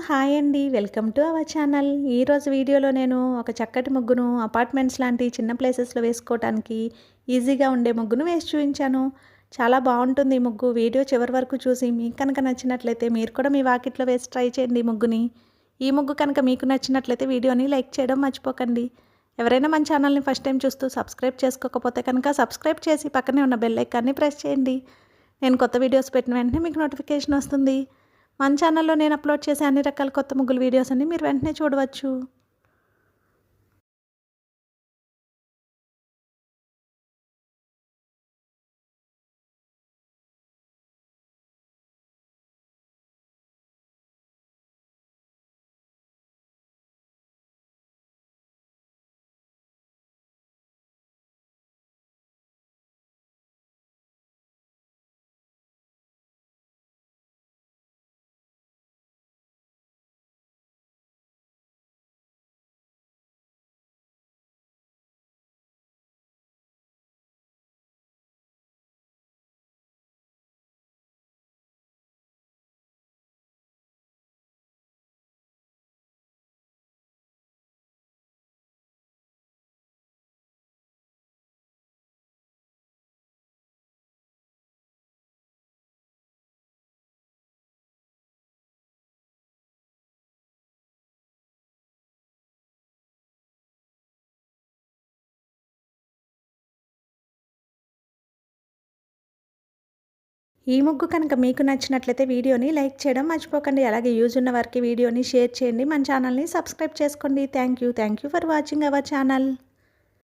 Hi అండి. Welcome to our channel. ఈరోజు వీడియోలో నేను ఒక చక్కటి ముగ్గును అపార్ట్మెంట్స్ లాంటి చిన్న ప్లేసెస్‌లో వేసుకోవటానికి ఈజీగా ఉండే ముగ్గును వేసి చూయించాను. చాలా బావుంటుంది ఈ ముగ్గు. వీడియో చివరి వరకు చూసి మీకు కనుక నచ్చినట్లయితే మీరు కూడా మీ వాకిట్లో వేసి ట్రై చేయండి ఈ ముగ్గుని. ఈ ముగ్గు కనుక మీకు నచ్చినట్లయితే వీడియోని లైక్ చేయడం మర్చిపోకండి. ఎవరైనా మన ఛానల్ని ఫస్ట్ టైం చూస్తూ సబ్స్క్రైబ్ చేసుకోకపోతే కనుక సబ్స్క్రైబ్ చేసి పక్కనే ఉన్న బెల్ ఐకాన్ని ప్రెస్ చేయండి. నేను కొత్త వీడియోస్ పెట్టిన వెంటనే మీకు నోటిఫికేషన్ వస్తుంది. మన ఛానల్లో నేను అప్లోడ్ చేసే అన్ని రకాల కొత్త ముగ్గుల వీడియోస్ అన్ని మీరు వెంటనే చూడవచ్చు. ఈ ముగ్గు కనుక మీకు నచ్చినట్లయితే వీడియోని లైక్ చేయడం మర్చిపోకండి. అలాగే యూజ్ ఉన్న వారికి వీడియోని షేర్ చేయండి. మన ఛానల్ని సబ్స్క్రైబ్ చేసుకోండి. Thank you for watching our channel.